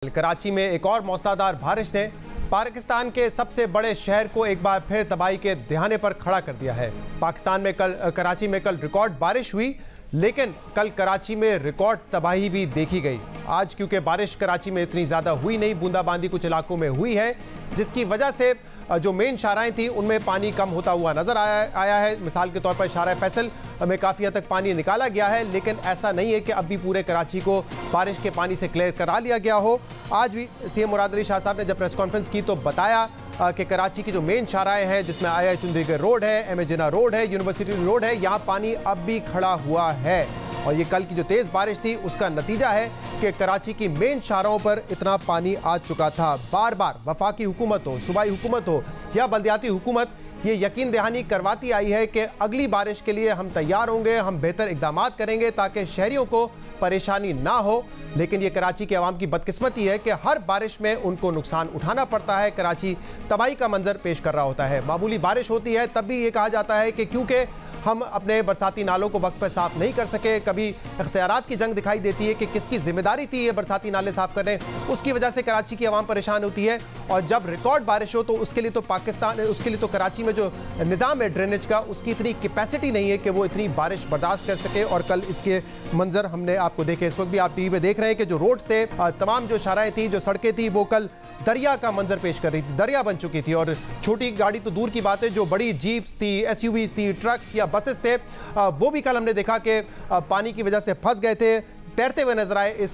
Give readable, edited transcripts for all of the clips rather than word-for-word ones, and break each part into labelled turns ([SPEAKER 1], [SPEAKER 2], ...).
[SPEAKER 1] कराची में एक और मौसलाधार बारिश ने पाकिस्तान के सबसे बड़े शहर को एक बार फिर तबाही के दहाने पर खड़ा कर दिया है। पाकिस्तान में कराची में कल रिकॉर्ड बारिश हुई, लेकिन कल कराची में रिकॉर्ड तबाही भी देखी गई। आज क्योंकि बारिश कराची में इतनी ज़्यादा हुई नहीं, बूंदाबांदी कुछ इलाकों में हुई है, जिसकी वजह से जो मेन शाराएं थी उनमें पानी कम होता हुआ नजर आया है। मिसाल के तौर पर शारा फैसल में काफ़ी हद तक पानी निकाला गया है, लेकिन ऐसा नहीं है कि अब भी पूरे कराची को बारिश के पानी से क्लियर करा लिया गया हो। आज भी सीएम मुराद अली शाह साहब ने जब प्रेस कॉन्फ्रेंस की तो बताया कि कराची की जो मेन शाराएं हैं, जिसमें आया चुंदीगढ़ रोड है, एम ए जिन्ना रोड है, यूनिवर्सिटी रोड है, यहाँ पानी अब भी खड़ा हुआ है। और ये कल की जो तेज़ बारिश थी उसका नतीजा है कि कराची की मेन शाहराहों पर इतना पानी आ चुका था। बार बार वफाकी हुकूमत हो, सूबाई हुकूमत हो या बल्दियाती हुकूमत ये यकीन दहानी करवाती आई है कि अगली बारिश के लिए हम तैयार होंगे, हम बेहतर इक़दाम करेंगे ताकि शहरियों को परेशानी ना हो। लेकिन ये कराची के अवाम की बदकिस्मती है कि हर बारिश में उनको नुकसान उठाना पड़ता है। कराची तबाही का मंजर पेश कर रहा होता है। मामूली बारिश होती है तब भी ये कहा जाता है कि क्योंकि हम अपने बरसाती नालों को वक्त पर साफ नहीं कर सके, कभी इख्तियारात की जंग दिखाई देती है कि किसकी जिम्मेदारी थी ये बरसाती नाले साफ करने, उसकी वजह से कराची की आवाम परेशान होती है। और जब रिकॉर्ड बारिश हो तो उसके लिए तो कराची में जो निज़ाम है ड्रेनेज का, उसकी इतनी कैपेसिटी नहीं है कि वो इतनी बारिश बर्दाश्त कर सके। और कल इसके मंजर हमने आपको देखे। इस वक्त भी आप टीवी पे देख रहे हैं कि जो रोड्स थे, तमाम जो शाराएं थी, जो सड़कें थी, वो कल दरिया का मंजर पेश कर रही थी, दरिया बन चुकी थी। और छोटी गाड़ी तो दूर की बात है, जो बड़ी जीप्स थी, एसयूवीज थी, ट्रक्स या बसेस थे, वो भी कल हमने देखा कि पानी की वजह से फंस गए थे, तैरते हुए नजर आए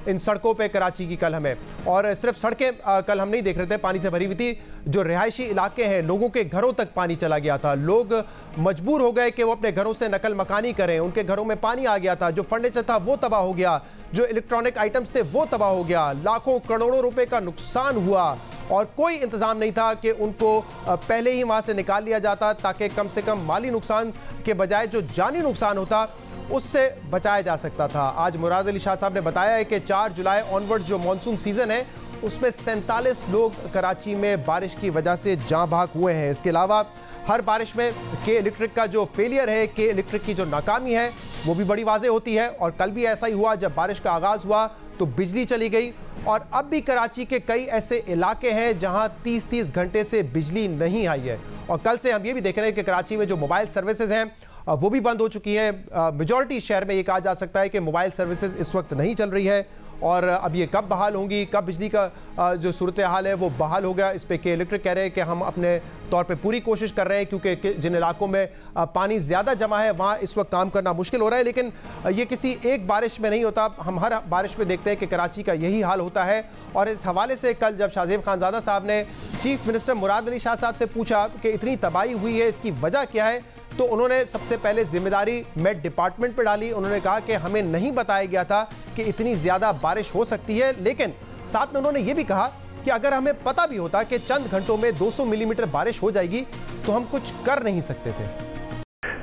[SPEAKER 1] इन सड़कों पे कराची की कल हमें। और सिर्फ सड़कें कल हम नहीं देख रहे थे पानी से भरी हुई थी, जो रिहायशी इलाके हैं, लोगों के घरों तक पानी चला गया था। लोग मजबूर हो गए कि वो अपने घरों से नकल मकानी करें, उनके घरों में पानी आ गया था, जो फर्नीचर था वो तबाह हो गया, जो इलेक्ट्रॉनिक आइटम्स थे वो तबाह हो गया, लाखों करोड़ों रुपए का नुकसान हुआ। और कोई इंतजाम नहीं था कि उनको पहले ही वहां से निकाल लिया जाता ताकि कम से कम माली नुकसान के बजाय जो जानी नुकसान होता उससे बचाया जा सकता था। आज मुराद अली शाह साहब ने बताया है कि 4 जुलाई ऑनवर्ड्स जो मानसून सीजन है उसमें 47 लोग कराची में बारिश की वजह से जाँ भाग हुए हैं। इसके अलावा हर बारिश में के इलेक्ट्रिक का जो फेलियर है, के इलेक्ट्रिक की जो नाकामी है, वो भी बड़ी वाज़ेह होती है। और कल भी ऐसा ही हुआ, जब बारिश का आगाज़ हुआ तो बिजली चली गई। और अब भी कराची के कई ऐसे इलाके हैं जहां 30-30 घंटे से बिजली नहीं आई है। और कल से हम ये भी देख रहे हैं कि कराची में जो मोबाइल सर्विसेज हैं वो भी बंद हो चुकी हैं। मेजॉरिटी शहर में ये कहा जा सकता है कि मोबाइल सर्विसेज इस वक्त नहीं चल रही है। और अब ये कब बहाल होंगी, कब बिजली का जो सूरत हाल है वो बहाल होगा, इस पे के इलेक्ट्रिक कह रहे हैं कि हम अपने तौर पे पूरी कोशिश कर रहे हैं, क्योंकि जिन इलाकों में पानी ज़्यादा जमा है वहाँ इस वक्त काम करना मुश्किल हो रहा है। लेकिन ये किसी एक बारिश में नहीं होता, हम हर बारिश में देखते हैं कि कराची का यही हाल होता है। और इस हवाले से कल जब शाहजेब खानज़ादा साहब ने चीफ मिनिस्टर मुराद अली शाह साहब से पूछा कि इतनी तबाही हुई है, इसकी वजह क्या है, तो उन्होंने सबसे पहले जिम्मेदारी मेट डिपार्टमेंट पर डाली। उन्होंने कहा कि हमें नहीं बताया गया था कि इतनी ज़्यादा बारिश हो सकती है, लेकिन साथ में उन्होंने ये भी कहा कि अगर हमें पता भी होता कि चंद घंटों में 200 मिलीमीटर बारिश हो जाएगी तो हम कुछ कर नहीं सकते थे।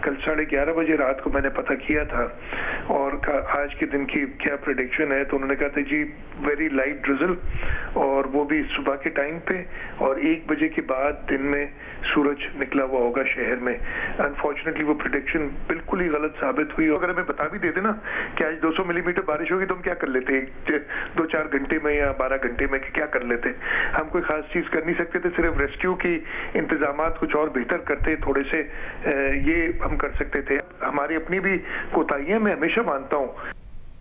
[SPEAKER 2] कल 11:30 बजे रात को मैंने पता किया था और आज के दिन की क्या प्रेडिक्शन है, तो उन्होंने कहा था जी वेरी लाइट ड्रिजल, और वो भी सुबह के टाइम पे, और 1 बजे के बाद दिन में सूरज निकला हुआ होगा शहर में। अनफॉर्चुनेटली वो प्रेडिक्शन बिल्कुल ही गलत साबित हुई। अगर हमें बता भी देते ना कि आज 200 मिलीमीटर बारिश होगी तो हम क्या कर लेते, 2-4 घंटे में या 12 घंटे में क्या कर लेते। हम कोई खास चीज कर नहीं सकते थे, सिर्फ रेस्क्यू की इंतजाम कुछ और बेहतर करते थोड़े से, ये हम कर सकते थे। हमारी अपनी भी कोताहियां मैं हमेशा मानता हूँ।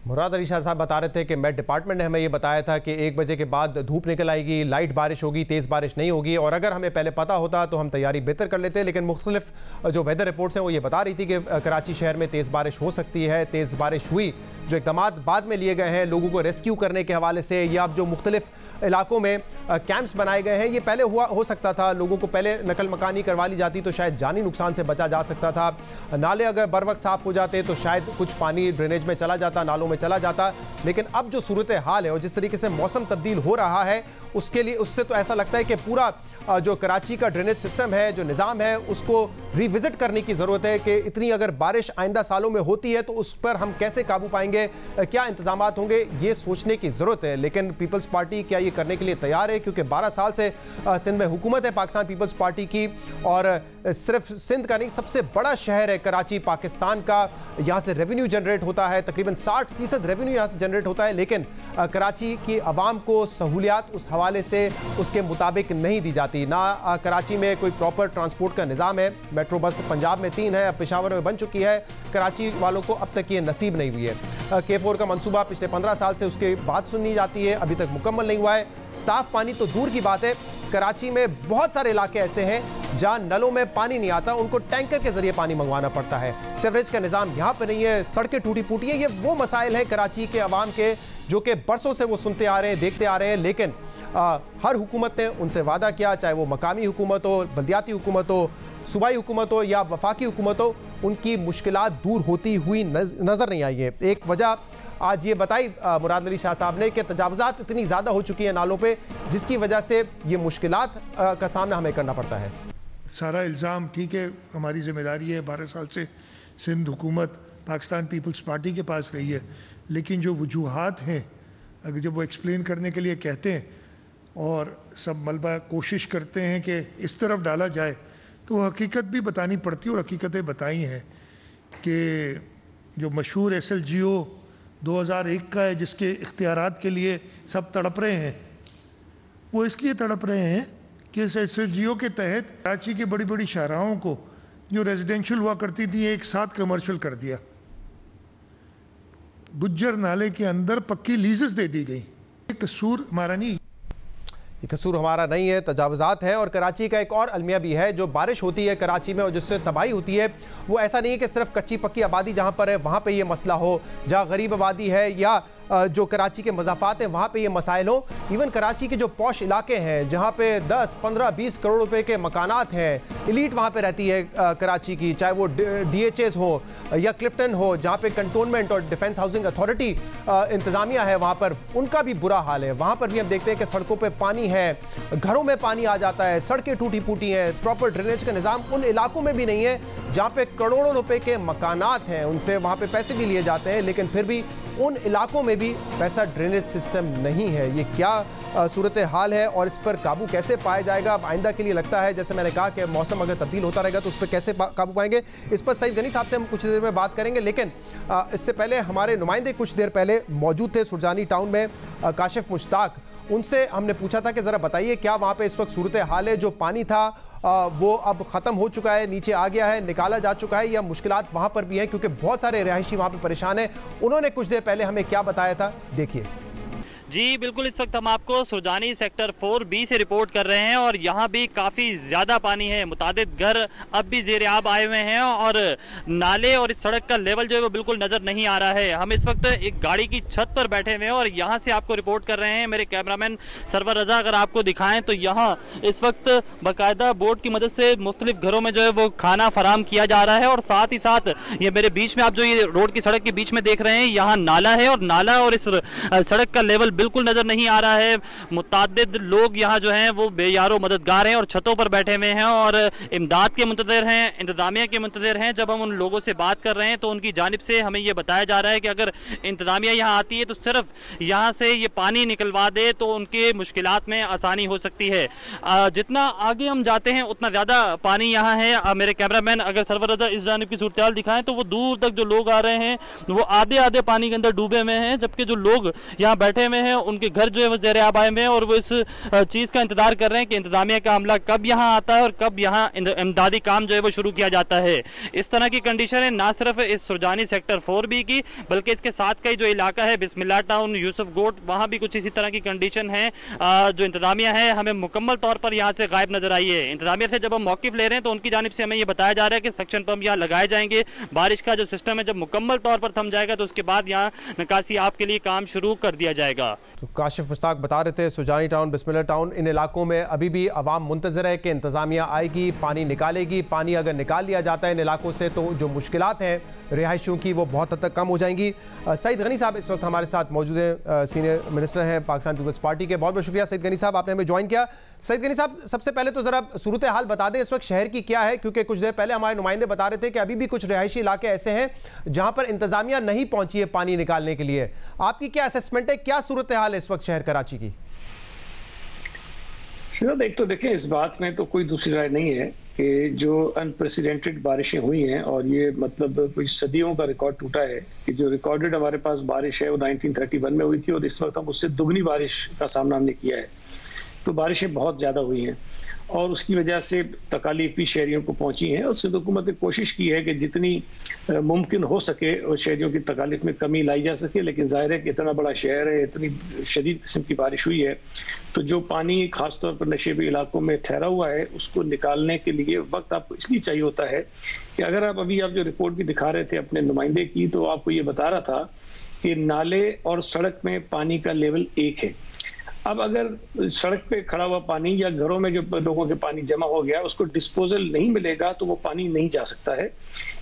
[SPEAKER 1] मुराद अली शाह साहब बता रहे थे कि मेट डिपार्टमेंट ने हमें ये बताया था कि 1 बजे के बाद धूप निकल आएगी, लाइट बारिश होगी, तेज़ बारिश नहीं होगी। और अगर हमें पहले पता होता तो हम तैयारी बेहतर कर लेते। लेकिन मुख्तलिफ जो वेदर रिपोर्ट्स हैं वो ये बता रही थी कि कराची शहर में तेज़ बारिश हो सकती है। तेज़ बारिश हुई, जो इक़दाम बाद में लिए गए हैं लोगों को रेस्क्यू करने के हवाले से, या अब जो मुख्तलिफ इलाकों में कैंप्स बनाए गए हैं, ये पहले हो सकता था, लोगों को पहले नकल मकानी करवा ली जाती तो शायद जानी नुकसान से बचा जा सकता था। नाले अगर बर वक्त साफ़ हो जाते तो शायद कुछ पानी ड्रेनेज में चला जाता, नालों में चला जाता। लेकिन अब जो सूरत हाल है और जिस तरीके से मौसम तब्दील हो रहा है, उसके लिए उससे तो ऐसा लगता है कि पूरा जो कराची का ड्रेनेज सिस्टम है, जो निज़ाम है, उसको रिविजिट करने की ज़रूरत है कि इतनी अगर बारिश आइंदा सालों में होती है तो उस पर हम कैसे काबू पाएंगे, क्या इंतजाम होंगे, ये सोचने की ज़रूरत है। लेकिन पीपल्स पार्टी क्या ये करने के लिए तैयार है? क्योंकि 12 साल से सिंध में हुकूमत है पाकिस्तान पीपल्स पार्टी की, और सिर्फ सिंध का नहीं, सबसे बड़ा शहर है कराची पाकिस्तान का। यहाँ से रेवेन्यू जनरेट होता है, तकरीबन 60% रेवेन्यू यहाँ से जनरेट होता है। लेकिन कराची की आवाम को सहूलियात उस हवाले से उसके मुताबिक नहीं दी जाती। ना कराची में कोई प्रॉपर ट्रांसपोर्ट का निज़ाम है। मेट्रो बस पंजाब में 3 है, अब पेशावर में बन चुकी है। कराची वालों को अब तक ये नसीब नहीं हुई है। K4 का मंसूबा पिछले 15 साल से उसके बात सुनी जाती है, अभी तक मुकम्मल नहीं हुआ है। साफ पानी तो दूर की बात है, कराची में बहुत सारे इलाके ऐसे हैं जहां नलों में पानी नहीं आता, उनको टैंकर के जरिए पानी मंगवाना पड़ता है। सीवरेज का निज़ाम यहाँ पे नहीं है, सड़कें टूटी फूटी हैं। ये वो मसाइल हैं कराची के अवाम के जो कि बरसों से वो सुनते आ रहे हैं, देखते आ रहे हैं। लेकिन हर हुकूमत ने उनसे वादा किया, चाहे वो मकामी हुकूमत हो, बल्दियाती हुकूमत हो, सूबाई हुकूमत हो या वफाकी हुकूमत हो, उनकी मुश्किलात दूर होती हुई नज़र नहीं आई है। एक वजह आज ये बताई मुराद अली शाह साहब ने कि तजावुज़ात इतनी ज़्यादा हो चुकी है नालों पे, जिसकी वजह से ये मुश्किलात का सामना हमें करना पड़ता है।
[SPEAKER 3] सारा इल्ज़ाम ठीक है, हमारी जिम्मेदारी है, 12 साल से सिंध हुकूमत पाकिस्तान पीपल्स पार्टी के पास रही है। लेकिन जो वजूहात हैं, अगर जब वो एक्सप्लेन करने के लिए कहते हैं और सब मलबा कोशिश करते हैं कि इस तरफ डाला जाए, तो वो हकीकत भी बतानी पड़ती है। और हकीकतें बताई हैं कि जो मशहूर SLGO 2001 का है, जिसके इख्तियारात के लिए सब तड़प रहे हैं, वो इसलिए तड़प रहे हैं कि इस SLGO के तहत कराची की बड़ी बड़ी शाहराहों को जो रेजिडेंशियल हुआ करती थी एक साथ कमर्शियल कर दिया। गुज्जर नाले के अंदर पक्की लीजेस दे दी गई। ये कसूर हमारा नहीं,
[SPEAKER 1] ये कसूर हमारा नहीं है, तजावुज़ात हैं। और कराची का एक और अलमिया भी है, जो बारिश होती है कराची में और जिससे तबाही होती है, वो ऐसा नहीं है कि सिर्फ कच्ची पक्की आबादी जहाँ पर है वहाँ पे ये मसला हो, जहाँ गरीब आबादी है या जो कराची के मज़ाफ़ात हैं वहाँ पे ये मसाइल हो। इवन कराची के जो पॉश इलाके हैं जहाँ पे 10, 15, 20 करोड़ रुपए के मकानात हैं, एलीट वहाँ पे रहती है कराची की, चाहे वो DHAs हो या क्लिफ्टन हो, जहाँ पे कंटोनमेंट और डिफेंस हाउसिंग अथॉरिटी इंतज़ामिया है, वहाँ पर उनका भी बुरा हाल है। वहाँ पर भी हम देखते हैं कि सड़कों पर पानी है, घरों में पानी आ जाता है, सड़कें टूटी फूटी हैं, प्रॉपर ड्रेनेज का निज़ाम उन इलाकों में भी नहीं है जहाँ पे करोड़ों रुपए के मकानात हैं, उनसे वहाँ पे पैसे भी लिए जाते हैं, लेकिन फिर भी उन इलाकों में भी वैसा ड्रेनेज सिस्टम नहीं है। ये क्या सूरत हाल है और इस पर काबू कैसे पाया जाएगा? अब आइंदा के लिए लगता है, जैसे मैंने कहा कि मौसम अगर तब्दील होता रहेगा तो उस पर कैसे काबू पाएंगे, इस पर सईद गनी साहब से हम कुछ देर में बात करेंगे। लेकिन इससे पहले हमारे नुमाइंदे कुछ देर पहले मौजूद थे सुरजानी टाउन में, काशिफ मुश्ताक, उनसे हमने पूछा था कि ज़रा बताइए क्या वहाँ पे इस वक्त सूरत हाल है, जो पानी था वो अब ख़त्म हो चुका है, नीचे आ गया है, निकाला जा चुका है, या मुश्किलात वहाँ पर भी हैं क्योंकि बहुत सारे रिहायशी वहाँ पे परेशान हैं। उन्होंने कुछ देर पहले हमें क्या बताया था, देखिए।
[SPEAKER 4] जी बिल्कुल, इस वक्त हम आपको सुरजानी सेक्टर 4B से रिपोर्ट कर रहे हैं और यहाँ भी काफ़ी ज़्यादा पानी है। मुतादिद घर अब भी ज़ेर-ए-आब आए हुए हैं और नाले और इस सड़क का लेवल जो है वो बिल्कुल नज़र नहीं आ रहा है। हम इस वक्त एक गाड़ी की छत पर बैठे हुए हैं और यहाँ से आपको रिपोर्ट कर रहे हैं। मेरे कैमरामैन सरवर रजा अगर आपको दिखाएं तो यहाँ इस वक्त बाकायदा बोट की मदद से मुख्तलिफ घरों में जो है वो खाना फराम किया जा रहा है और साथ ही साथ ये मेरे बीच में आप जो ये रोड की सड़क के बीच में देख रहे हैं, यहाँ नाला है और नाला और इस सड़क का लेवल बिल्कुल नजर नहीं आ रहा है। मुतादिद लोग यहाँ जो हैं वो बेयारो मददगार हैं और छतों पर बैठे हुए हैं और इमदाद के मुंतज़िर हैं, इंतजामिया के मुंतज़िर हैं। जब हम उन लोगों से बात कर रहे हैं तो उनकी जानिब से हमें ये बताया जा रहा है कि अगर इंतजामिया यहाँ आती है तो सिर्फ यहाँ से ये पानी निकलवा दे तो उनके मुश्किलात में आसानी हो सकती है। जितना आगे हम जाते हैं उतना ज़्यादा पानी यहाँ है। मेरे कैमरामैन अगर सरवर रज़ा इस जानिब की सूरत दिखाएं तो वो दूर तक जो लोग आ रहे हैं वो आधे आधे पानी के अंदर डूबे हुए हैं, जबकि जो लोग यहाँ बैठे हुए हैं उनके घर जो है वो ज़ेर-ए-आब आए हुए हैं और वो इस चीज़ का इंतजार कर रहे हैं कि इंतजामिया का अमला कब यहाँ आता है और कब यहाँ इमदादी काम जो है वो शुरू किया जाता है। इस तरह की कंडीशन है ना सिर्फ इस सुरजानी सेक्टर 4B की, बल्कि इसके साथ का जो इलाका है बिस्मिल्लाह टाउन, यूसुफ गोट, वहाँ भी कुछ इसी तरह की कंडीशन है। जो इंतजामिया है हमें मुकम्मल तौर पर यहाँ से गायब नजर आई है। इंतजामिया से जब हम मौक़िफ़ ले रहे हैं तो उनकी जानिब से हमें ये बताया जा रहा है कि सक्शन पंप यहाँ लगाए जाएंगे। बारिश का जो सिस्टम है जब मुकम्मल तौर पर थम जाएगा तो उसके बाद यहाँ निकासी आपके लिए काम शुरू कर दिया जाएगा।
[SPEAKER 1] तो काशिफ मुश्ताक बता रहे थे सुरजानी टाउन, बिस्मिल्लाह टाउन, इन इलाकों में अभी भी आवाम मुंतज़िर है कि इंतज़ामिया आएगी, पानी निकालेगी। पानी अगर निकाल लिया जाता है इन इलाकों से तो जो मुश्किलात हैं रिहायशियों की वो बहुत हद तक कम हो जाएंगी। सईद गनी साहब इस वक्त हमारे साथ मौजूद हैं, सीनियर मिनिस्टर हैं पाकिस्तान पीपल्स पार्टी के। बहुत बहुत शुक्रिया सईद गनी साहब, आपने हमें ज्वाइन किया। सईद गनी साहब, सबसे पहले तो जरा सूरत हाल बता दें इस वक्त शहर की क्या है, क्योंकि कुछ देर पहले हमारे नुमाइंदे बता रहे थे कि अभी भी कुछ रिहायशी इलाके ऐसे हैं जहां पर इंतजामिया नहीं पहुंची है पानी निकालने के लिए। आपकी क्या असेसमेंट है, क्या सूरत हाल है इस वक्त शहर कराची की?
[SPEAKER 5] एक तो देखें, इस बात में तो कोई दूसरी राय नहीं है कि जो अनप्रेसिडेंटेड बारिशें हुई हैं और ये मतलब कुछ सदियों का रिकॉर्ड टूटा है कि जो रिकॉर्डेड हमारे पास बारिश है वो 1931 में हुई थी और इस वक्त हम उससे दुगनी बारिश का सामना हमने किया है। तो बारिशें बहुत ज़्यादा हुई हैं और उसकी वजह से तकालीफ भी शहरियों को पहुंची हैं और सिंध हुकूमत ने कोशिश की है कि जितनी मुमकिन हो सके और शहरियों की तकालीफ में कमी लाई जा सके। लेकिन जाहिर है कि इतना बड़ा शहर है, इतनी शदीद किस्म की बारिश हुई है, तो जो पानी खासतौर पर नशेबी इलाकों में ठहरा हुआ है उसको निकालने के लिए वक्त आपको इसलिए चाहिए होता है कि अगर आप जो रिपोर्ट भी दिखा रहे थे अपने नुमाइंदे की, तो आपको ये बता रहा था कि नाले और सड़क में पानी का लेवल एक है। अब अगर सड़क पे खड़ा हुआ पानी या घरों में जो लोगों के पानी जमा हो गया उसको डिस्पोजल नहीं मिलेगा तो वो पानी नहीं जा सकता है।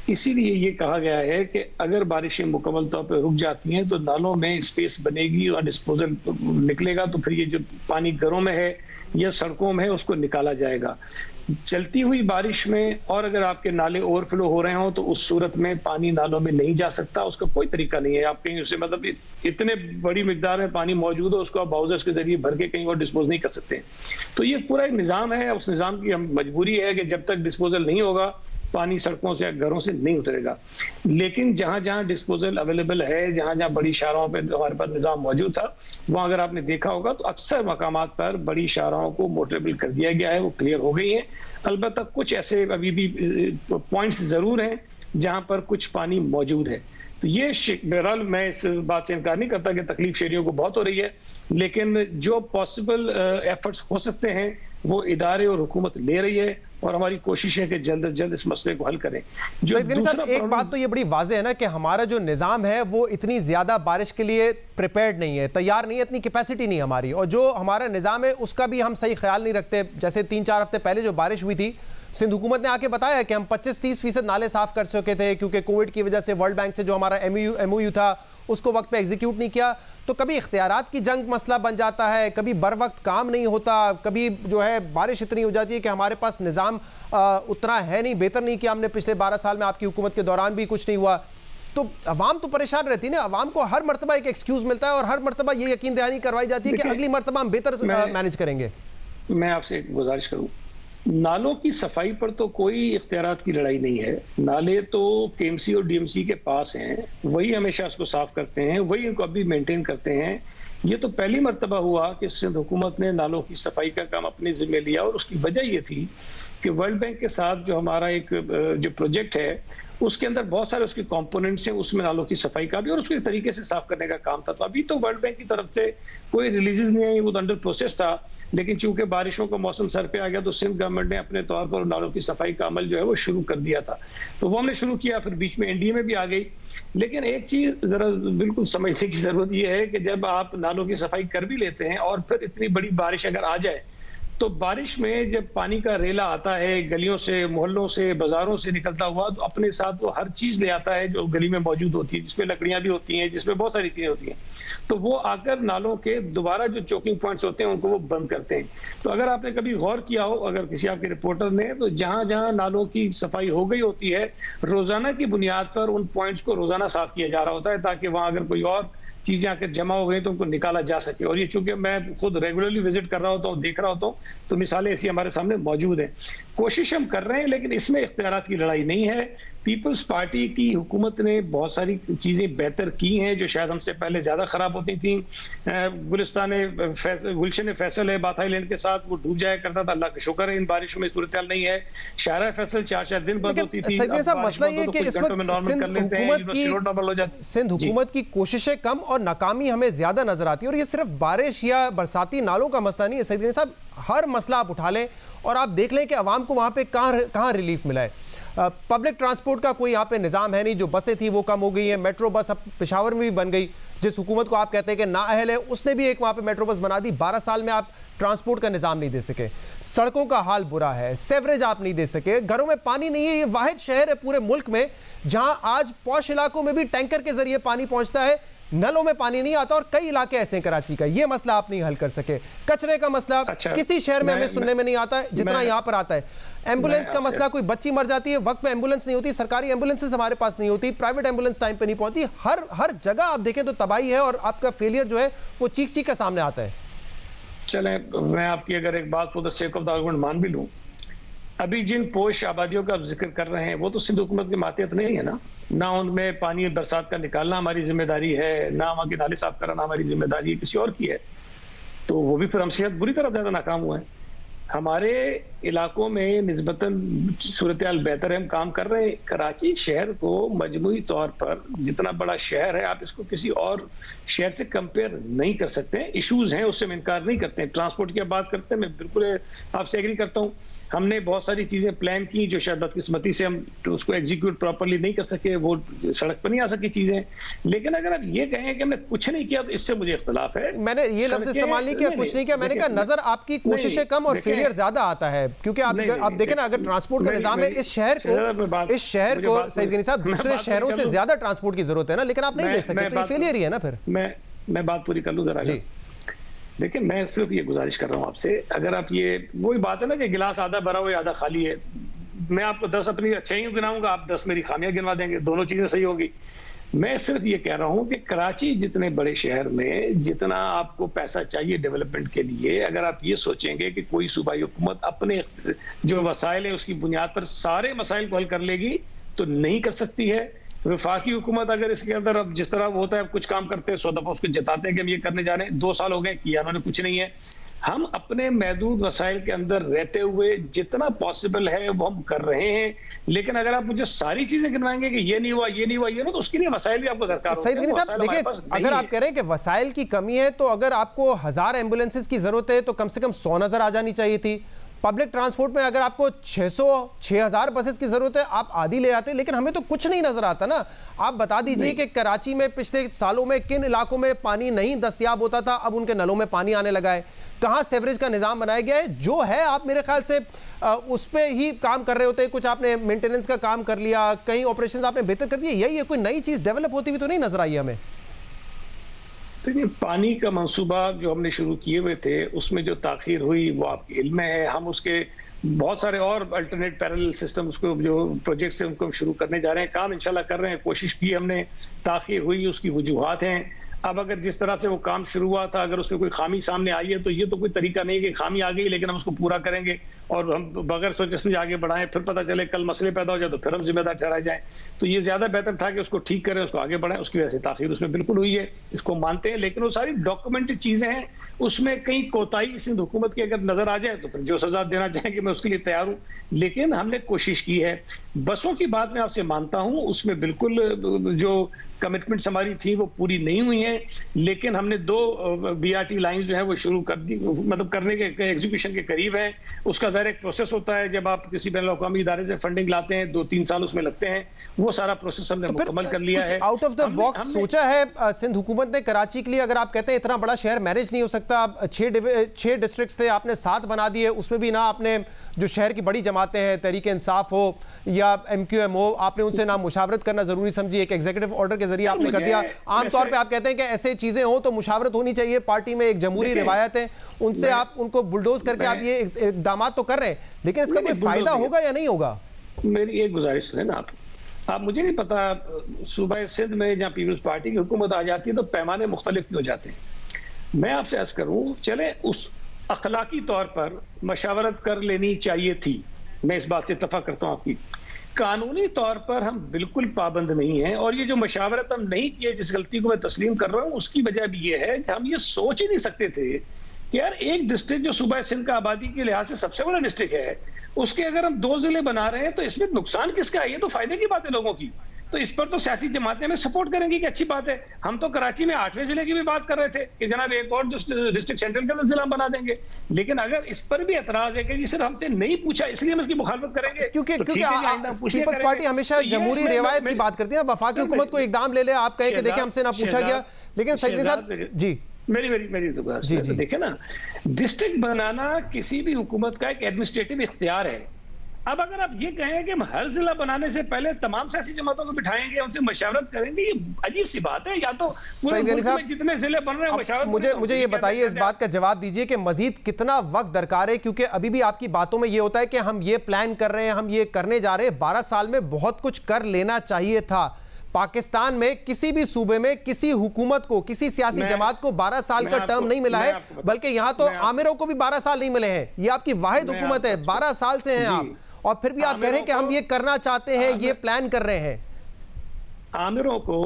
[SPEAKER 5] इसीलिए ये कहा गया है कि अगर बारिशें मुकम्मल तौर पर रुक जाती हैं तो नालों में स्पेस बनेगी और डिस्पोजल निकलेगा, तो फिर ये जो पानी घरों में है या सड़कों में है उसको निकाला जाएगा। चलती हुई बारिश में और अगर आपके नाले ओवरफ्लो हो रहे हो तो उस सूरत में पानी नालों में नहीं जा सकता, उसका कोई तरीका नहीं है। आप कहीं उससे मतलब इतने बड़ी मिकदार में पानी मौजूद हो उसको आप बाउजर्स के जरिए भर के कहीं और डिस्पोज नहीं कर सकते। तो ये पूरा एक निज़ाम है, उस निज़ाम की हम मजबूरी है कि जब तक डिस्पोजल नहीं होगा पानी सड़कों से घरों से नहीं उतरेगा। लेकिन जहां जहां डिस्पोजल अवेलेबल है, जहां जहां बड़ी शाहराहों पे हमारे पास निज़ाम मौजूद था, वहां अगर आपने देखा होगा तो अक्सर मकामात पर बड़ी शाहराहों को मोटरेबल कर दिया गया है, वो क्लियर हो गई हैं। अलबत्ता कुछ ऐसे अभी भी पॉइंट्स जरूर हैं जहां पर कुछ पानी मौजूद है। तो ये बहरहाल मैं इस बात से इनकार नहीं करता कि तकलीफ शहरियों को बहुत हो रही है, लेकिन जो पॉसिबल एफर्ट्स हो सकते हैं वो इदारे और हुकूमत ले रही है और हमारी कोशिश है कि जल्द से जल्द इस मसले को हल करें। जो
[SPEAKER 1] एक बात तो ये बड़ी वाज़ेह है ना कि हमारा जो निज़ाम है वो इतनी ज़्यादा बारिश के लिए प्रिपेयर्ड नहीं है, तैयार नहीं है, इतनी कैपेसिटी नहीं हमारी, और जो हमारा निज़ाम है उसका भी हम सही ख्याल नहीं रखते। जैसे 3-4 हफ्ते पहले जो बारिश हुई थी, सिंध हुकूमत ने आके बताया कि हम 25-30% नाले साफ कर सके थे क्योंकि कोविड की वजह से वर्ल्ड बैंक से जो हमारा एमओयू था उसको वक्त पे एग्जीक्यूट नहीं किया। तो कभी इख्तियारात की जंग मसला बन जाता है, कभी बर वक्त काम नहीं होता, कभी जो है बारिश इतनी हो जाती है कि हमारे पास निज़ाम उतना है नहीं, बेहतर नहीं किया हमने पिछले 12 साल में, आपकी हुकूमत के दौरान भी कुछ नहीं हुआ। तो अवाम तो परेशान रहती है ना, अवाम को हर मरतबा एक एक्सक्यूज़ मिलता है और हर मरतबा ये यकीन दहानी करवाई जाती है कि अगली मरतबा हम बेहतर मैनेज करेंगे।
[SPEAKER 5] मैं आपसे एक गुजारिश करूँ, नालों की सफाई पर तो कोई इख्तियारात की लड़ाई नहीं है। नाले तो केएमसी और डीएमसी के पास हैं, वही हमेशा उसको साफ करते हैं, वही इनको अभी मेंटेन करते हैं। ये तो पहली मर्तबा हुआ कि सिंध हुकूमत ने नालों की सफाई का काम अपने जिम्मे लिया और उसकी वजह ये थी कि वर्ल्ड बैंक के साथ जो हमारा एक जो प्रोजेक्ट है उसके अंदर बहुत सारे उसके कंपोनेंट्स हैं, उसमें नालों की सफाई का भी और उसके तरीके से साफ करने का काम था। तो अभी तो वर्ल्ड बैंक की तरफ से कोई रिलीजेस नहीं आई, वो तो अंडर प्रोसेस था। लेकिन चूंकि बारिशों का मौसम सर पे आ गया तो सिंध गवर्नमेंट ने अपने तौर पर नालों की सफाई का अमल जो है वो शुरू कर दिया था, तो वो हमने शुरू किया, फिर बीच में एनडीए में भी आ गई। लेकिन एक चीज जरा बिल्कुल समझने की जरूरत यह है कि जब आप नालों की सफाई कर भी लेते हैं और फिर इतनी बड़ी बारिश अगर आ जाए तो बारिश में जब पानी का रेला आता है गलियों से, मोहल्लों से, बाजारों से निकलता हुआ, तो अपने साथ वो हर चीज ले आता है जो गली में मौजूद होती है, जिसमें लकड़ियां भी होती हैं, जिसमें बहुत सारी चीजें होती हैं। तो वो आकर नालों के दोबारा जो चोकिंग पॉइंट्स होते हैं उनको वो बंद करते हैं। तो अगर आपने कभी गौर किया हो, अगर किसी आपके रिपोर्टर ने, तो जहां जहां नालों की सफाई हो गई होती है रोजाना की बुनियाद पर उन पॉइंट्स को रोजाना साफ किया जा रहा होता है ताकि वहां अगर कोई और चीजें आकर जमा हो गई तो उनको निकाला जा सके। और ये चूंकि मैं खुद रेगुलरली विजिट कर रहा होता हूँ, देख रहा होता हूँ, तो मिसालें ऐसी हमारे सामने मौजूद हैं। कोशिश हम कर रहे हैं लेकिन इसमें इख्तियारात की लड़ाई नहीं है। पीपल्स पार्टी की हुकूमत ने बहुत सारी चीजें बेहतर की हैं जो शायद हमसे पहले ज्यादा खराब होती थी। गुलशन फैसल है बाथ आइलैंड के साथ, वो डूब जाया करता था, अल्लाह का शुक्र है इन बारिशों में सूरत हाल नहीं है। शाहरा फैसल 4-4 दिन बंद होती थी।
[SPEAKER 1] सिंध हुकूमत की कोशिशें कम और नाकामी हमें ज्यादा नजर आती है। और ये सिर्फ बारिश या बरसाती नालों का मसला नहीं है सईद गनी साहब, हर मसला आप उठा लें और आप देख लें कि अवाम को वहां पे कहाँ रिलीफ मिला है। पब्लिक ट्रांसपोर्ट का कोई यहाँ पे निज़ाम है नहीं, जो बसें थी वो कम हो गई हैं, मेट्रो बस अब पेशावर में भी बन गई, जिस हुकूमत को आप कहते हैं कि नाअहल है उसने भी एक वहाँ पे मेट्रो बस बना दी। 12 साल में आप ट्रांसपोर्ट का निज़ाम नहीं दे सके, सड़कों का हाल बुरा है, सेवरेज आप नहीं दे सके, घरों में पानी नहीं है। ये वाहिद शहर है पूरे मुल्क में जहाँ आज पॉश इलाकों में भी टैंकर के जरिए पानी पहुँचता है, नलों में पानी नहीं आता और कई इलाके ऐसे हैं कराची का, ये मसला आप नहीं हल कर सके। कचरे का मसला किसी शहर में हमें सुनने में नहीं आता जितना यहाँ पर आता है। एम्बुलेंस का मसला, कोई बच्ची मर जाती है, वक्त पे एम्बुलेंस नहीं होती, सरकारी एम्बुलेंसेस हमारे पास नहीं होती, प्राइवेट एम्बुलेंस टाइम पे नहीं पहुंचती। हर जगह आप देखें तो तबाही है और आपका फेलियर जो है वो चीख चीख का सामने आता है।
[SPEAKER 5] चले, मैं आपकी अगर एक बात for the sake of the argument मान भी लूं, अभी जिन पोश आबादियों का आप जिक्र कर रहे हैं वो तो सिंध हुकूमत की मातियत नहीं है ना उनमें पानी बरसात का निकालना हमारी जिम्मेदारी है, ना वहाँ के नाले साफ कराना हमारी जिम्मेदारी है, किसी और की है। तो वो भी फिर हमसे बुरी तरह ज्यादा नाकाम हुआ है। हमारे इलाकों में निस्बतन सूरत हाल बेहतर है, हम काम कर रहे हैं। कराची शहर को मजमूई तौर पर जितना बड़ा शहर है, आप इसको किसी और शहर से कंपेयर नहीं कर सकते हैं। इश्यूज हैं, उससे हम इनकार नहीं करते हैं। ट्रांसपोर्ट की बात करते हैं, मैं बिल्कुल आपसे एग्री करता हूँ। हमने बहुत सारी चीजें प्लान की जो शायद बदकिस्मती से हम उसको एग्जीक्यूट प्रॉपर्ली नहीं कर सके, वो सड़क पर नहीं आ सकी चीजें। लेकिन अगर आप ये कहें कि हमने कुछ नहीं किया तो इससे मुझे इख्तिलाफ है।
[SPEAKER 1] मैंने ये लफ्ज इस्तेमाल नहीं किया, कुछ नहीं किया, मैंने कहा नजर आपकी कोशिशें कम और फेलियर ज्यादा आता है। क्योंकि आप देखें ना, अगर ट्रांसपोर्ट का निजाम है इस शहर को सईद गनी साहब दूसरे शहरों से ज्यादा ट्रांसपोर्ट की जरूरत है ना, लेकिन आप नहीं दे सकते, तो ये फेलियर ही है ना। फिर
[SPEAKER 5] मैं बात पूरी कर लूं जरा। देखिए, मैं सिर्फ ये गुजारिश कर रहा हूँ आपसे, अगर आप ये वही बात है ना कि गिलास आधा भरा हुआ आधा खाली है, मैं आपको 10 अपनी अच्छाइयां गिनाऊंगा, आप 10 मेरी खामियां गिनवा देंगे, दोनों चीजें सही होगी। मैं सिर्फ ये कह रहा हूँ कि कराची जितने बड़े शहर में जितना आपको पैसा चाहिए डेवलपमेंट के लिए, अगर आप ये सोचेंगे कि कोई सूबाई हुकूमत अपने जो वसाइल है उसकी बुनियाद पर सारे मसाइल को हल कर लेगी, तो नहीं कर सकती है। वफाकी हुकूमत अगर इसके अंदर अब जिस तरह होता है, कुछ काम करते हैं, 100 दफा उसको जताते हैं कि हम ये करने जा रहे हैं, 2 साल हो गए किया उन्होंने कुछ नहीं है। हम अपने महदूद वसाइल के अंदर रहते हुए जितना पॉसिबल है वो हम कर रहे हैं। लेकिन अगर आप मुझे सारी चीजें गिनवाएंगे कि ये नहीं हुआ, ये नहीं हुआ, ये ना, तो उसके लिए वसाइल भी आपको दरकार होते हैं।
[SPEAKER 1] सईद गनी साहब देखिए, अगर आप कह रहे हैं कि वसाइल की कमी है, तो अगर आपको 1000 एम्बुलेंसेज की जरूरत है तो कम से कम 100 नजर आ जानी चाहिए थी। पब्लिक ट्रांसपोर्ट में अगर आपको 6000 बसेस की जरूरत है, आप आधी ले आते, लेकिन हमें तो कुछ नहीं नजर आता ना। आप बता दीजिए कि कराची में पिछले सालों में किन इलाकों में पानी नहीं दस्तयाब होता था, अब उनके नलों में पानी आने लगा है। कहाँ सेवरेज का निजाम बनाया गया है, जो है आप मेरे ख्याल से उस पर ही काम कर रहे होते हैं। कुछ आपने मेंटेनेंस का काम कर लिया, कई ऑपरेशन आपने बेहतर कर दिए, यही कोई नई चीज डेवलप होती हुई तो नहीं नजर आई हमें।
[SPEAKER 5] देखिए, पानी का मंसूबा जो हमने शुरू किए हुए थे उसमें जो ताखीर हुई वो आपके इल्म में है। हम उसके बहुत सारे और अल्टरनेट पैरेलल सिस्टम उसको जो प्रोजेक्ट्स हैं उनको शुरू करने जा रहे हैं, काम इंशाल्लाह कर रहे हैं। कोशिश की हमने, ताखीर हुई, उसकी वजूहात हैं। अब अगर जिस तरह से वो काम शुरू हुआ था, अगर उसमें कोई खामी सामने आई है तो ये तो कोई तरीका नहीं है कि खामी आ गई लेकिन हम उसको पूरा करेंगे और हम बगैर सोचे समझे आगे बढ़ाएं, फिर पता चले कल मसले पैदा हो जाए तो फिर हम जिम्मेदार ठहराए जाएं। तो ये ज्यादा बेहतर था कि उसको ठीक करें, उसको आगे बढ़ाएं। उसकी वजह से ताखीर उसमें बिल्कुल हुई है, इसको मानते हैं, लेकिन वो सारी डॉक्यूमेंटेड चीजें हैं, उसमें कहीं कोताही सिंध हुकूमत की अगर नजर आ जाए तो फिर जो सजा देना चाहेंगे मैं उसके लिए तैयार हूँ। लेकिन हमने कोशिश की है। बसों की बात मैं आपसे मानता हूँ, उसमें बिल्कुल जो कमिटमेंट्स हमारी थी वो पूरी नहीं हुई हैं, लेकिन हमने 2 BRT लाइंस जो है वो शुरू कर दी, मतलब करने के एग्जीक्यूशन के करीब है। उसका ज़ाहिर एक प्रोसेस होता है, जब आप किसी बैनुल-अक़वामी इदारे से फंडिंग लाते हैं 2-3 साल उसमें लगते हैं, वो सारा प्रोसेस हमने मुकम्मल कर लिया है।
[SPEAKER 1] आउट ऑफ द बॉक्स सोचा है सिंध हुकूमत ने कराची के लिए? अगर आप कहते हैं इतना बड़ा शहर मैनेज नहीं हो सकता, 6 डिस्ट्रिक्ट थे, आपने 7 बना दिए, उसमें भी ना आपने जो शहर की बड़ी जमातें हैं, तहरीक इंसाफ हो या MQM हो, आपने उनसे ना मुशावरत करना जरूरी समझी, एक एग्जीक्यूटिव ऑर्डर के जरिए आपने कर दिया। आमतौर पे आप कहते हैं कि ऐसे चीजें हो तो मुशावरत होनी चाहिए, पार्टी में एक जमहूरी रिवायत है, उनसे आप उनको बुलडोज करके आप ये इक़दामात तो कर रहे हैं, लेकिन इसका कोई फायदा होगा या नहीं होगा?
[SPEAKER 5] मेरी एक गुजारिश है ना, आप मुझे नहीं पता, सूबा सिंध में जहाँ पीपल्स पार्टी की हुकूमत आ जाती है तो पैमाने मुख्तलिफ हो जाते हैं। मैं आपसे अर्ज करूँ, चले उस अखलाकी तौर पर मशावरत कर लेनी चाहिए थी, मैं इस बात से इत्तफाक करता हूँ आपकी। कानूनी तौर पर हम बिल्कुल पाबंद नहीं हैं, और ये जो मशावरत हम नहीं किए, जिस गलती को मैं तस्लीम कर रहा हूँ, उसकी वजह भी ये है कि हम ये सोच ही नहीं सकते थे कि यार एक डिस्ट्रिक्ट जो सूबा सिंध का आबादी के लिहाज से सबसे बड़ा डिस्ट्रिक्ट है, उसके अगर हम 2 जिले बना रहे हैं तो इसमें नुकसान किसका है? ये तो फायदे की बात है लोगों की। तो इस पर तो सियासी जमातें में सपोर्ट करेंगी कि अच्छी बात है। हम तो कराची में 8वें जिले की भी बात कर रहे थे कि जनाब एक और डिस्ट्रिक्ट सेंट्रल का जिला बना देंगे, लेकिन अगर इस पर भी एतराज है कि जी सिर्फ हमसे नहीं पूछा इसलिए हम इसकी मुखालफत करेंगे,
[SPEAKER 1] क्योंकि पीपल्स पार्टी हमेशा जमहूरी रिवायत की बात करती है ना। वफाकी हुकूमत को इकदाम ले ले, आप कहें कि देखिए हमसे ना पूछा गया, लेकिन सईद साहब जी
[SPEAKER 5] मेरी देखिए ना, डिस्ट्रिक्ट बनाना किसी भी हुकूमत का एक एडमिनिस्ट्रेटिव इख्तियार है। अब अगर आप ये कहें कि हम हर जिला बनाने से पहले तमाम सियासी जमातों को बिठाएंगे, उनसे मशवरत करेंगे, ये अजीब सी बात है। या तो पूरे मुल्क में जितने जिले बन रहे हैं मशवरत,
[SPEAKER 1] मुझे ये बताइए, इस बात का जवाब दीजिए कि मजीद कितना वक्त दरकार है, क्योंकि अभी भी आपकी बातों में ये होता है कि हम ये प्लान कर रहे हैं, हम ये करने जा रहे हैं। 12 साल में बहुत कुछ कर लेना चाहिए था। पाकिस्तान में किसी भी सूबे में किसी हुकूमत को, किसी सियासी जमात को 12 साल का टर्म नहीं मिला है, बल्कि यहां तो आमिरों को भी 12 साल नहीं मिले हैं। ये आपकी वाहिद हुकूमत है, 12 साल से हैं आप, और फिर भी आप कह रहे हैं कि हम ये करना चाहते हैं, ये प्लान कर रहे हैं।
[SPEAKER 5] आमिरों को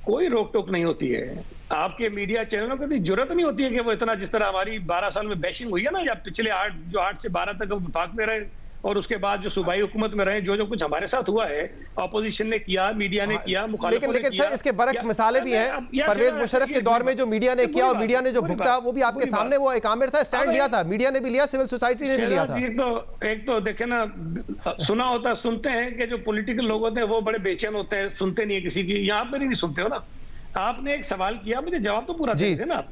[SPEAKER 5] कोई रोक टोक नहीं होती है। आपके मीडिया चैनलों को भी जरूरत नहीं होती है कि वो इतना, जिस तरह हमारी 12 साल में बैशिंग हुई है ना, या पिछले 8 से 12 तक वफाक में रहे और उसके बाद जो सूबाई हुकूमत में रहे, जो कुछ हमारे साथ हुआ है, ऑपोजिशन ने किया, मीडिया ने किया, मुखालिफों ने किया।
[SPEAKER 1] सर, इसके बरक्स मिसालें भी हैं। परवेज मुशर्रफ के दौर में जो मीडिया ने किया और मीडिया ने जो भुगता, वो भी आपके सामने, वो एक आमिर था, स्टैंड लिया था, मीडिया ने भी लिया, सिविल सोसाइटी ने भी लिया था।
[SPEAKER 5] एक तो देखे ना, सुना होता, सुनते हैं कि जो पॉलिटिकल लोग होते हैं वो बड़े बेचैन होते हैं, सुनते नहीं है किसी की। यहाँ पर नहीं सुनते हो ना। आपने एक सवाल किया, मुझे जवाब तो पूरा दे ना।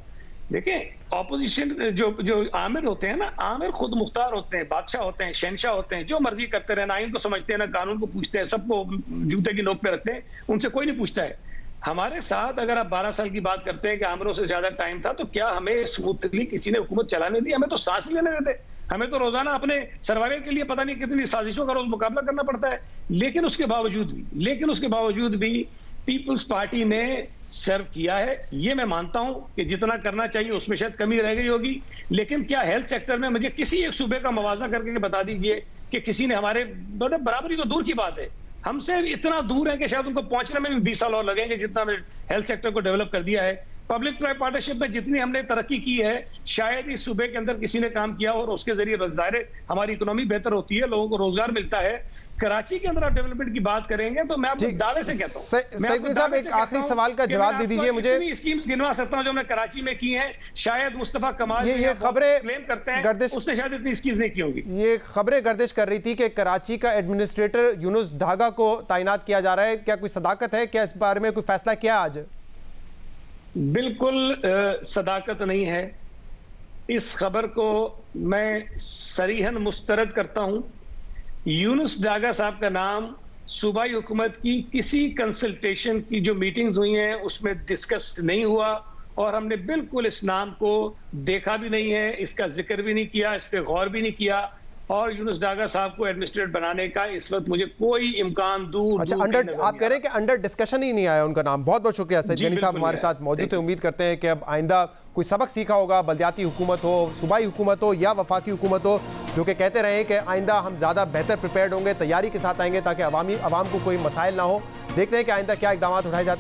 [SPEAKER 5] देखिए, ऑपोजिशन जो आमिर होते हैं ना, आमिर खुद मुख्तार होते हैं, बादशाह होते हैं, शहनशाह होते हैं, जो मर्जी करते रहे, ना इनको समझते हैं ना कानून को पूछते हैं, सबको जूते की नोक पे रखते हैं, उनसे कोई नहीं पूछता है। हमारे साथ अगर आप 12 साल की बात करते हैं कि आमिरों से ज्यादा टाइम था, तो क्या हमें स्मूथली किसी ने हुकूमत चलाने दी? हमें तो सांस लेने देते। हमें तो रोजाना अपने सर्वाइवल के लिए पता नहीं कितनी साजिशों का रोज मुकाबला करना पड़ता है। लेकिन उसके बावजूद भी पीपल्स पार्टी ने सर्व किया है। ये मैं मानता हूं कि जितना करना चाहिए उसमें शायद कमी रह गई होगी। लेकिन क्या हेल्थ सेक्टर में मुझे किसी एक सूबे का मुआवजा करके बता दीजिए कि किसी ने हमारे, मतलब बराबरी तो दूर की बात है, हमसे इतना दूर है कि शायद उनको पहुंचने में भी 20 साल और लगेंगे, जितना हमने हेल्थ सेक्टर को डेवलप कर दिया है। पब्लिक प्राइवेट पार्टनरशिप में जितनी हमने तरक्की की है, शायद इस सूबे के अंदर किसी ने काम किया और उसके जरिए हमारी इकोनॉमी बेहतर होती है, लोगों को रोजगार मिलता है। कराची के अंदर आप डेवलपमेंट की बात करेंगे तो मैं आपको दावे से कहता हूं।
[SPEAKER 1] सईद साहब, एक आखिरी सवाल का जवाब दे दीजिए मुझे।
[SPEAKER 5] स्कीम्स गिनवा सकता हूं जो हमने कराची में की हैं। शायद मुस्तफा कमाल
[SPEAKER 1] ये खबरें
[SPEAKER 5] क्लेम करते हैं उसने शायद इतनी स्कीम्स नहीं की होंगी।
[SPEAKER 1] ये खबरें गर्दिश कर रही थी कि कराची का एडमिनिस्ट्रेटर यूनुस ढागा को तैनात किया जा रहा है। क्या कोई सदाकत है? क्या इस बारे में कोई फैसला किया आज?
[SPEAKER 5] बिल्कुल सदाकत नहीं है। इस खबर को मैं सरीहन मुस्तरद करता हूं। यूनुस डागा साहब का नाम सूबाई हुकूमत की किसी कंसल्टेशन की जो मीटिंग्स हुई हैं उसमें डिस्कस नहीं हुआ, और हमने बिल्कुल इस नाम को देखा भी नहीं है, इसका जिक्र भी नहीं किया, इस पर गौर भी नहीं किया। और यूनुस डागा साहब को एडमिनिस्ट्रेट बनाने का इस वक्त मुझे कोई इम्कान दूर
[SPEAKER 1] अच्छा, आप कह रहे हैं कि अंडर डिस्कशन ही नहीं आया उनका नाम। बहुत बहुत शुक्रिया सईद गनी साहब हमारे साथ मौजूद है। उम्मीद करते हैं कि अब आइंदा कोई सबक सीखा होगा, बल्दियाती हुकूमत हो, सूबाई हुकूमत हो या वफाकी हुकूमत हो, जो कि कहते रहे कि आइंदा हम ज़्यादा बेहतर प्रिपेयर्ड होंगे, तैयारी के साथ आएंगे ताकि अवाम को कोई मसाइल ना हो। देखते हैं कि आइंदा क्या इक़दाम उठाए जाते हैं।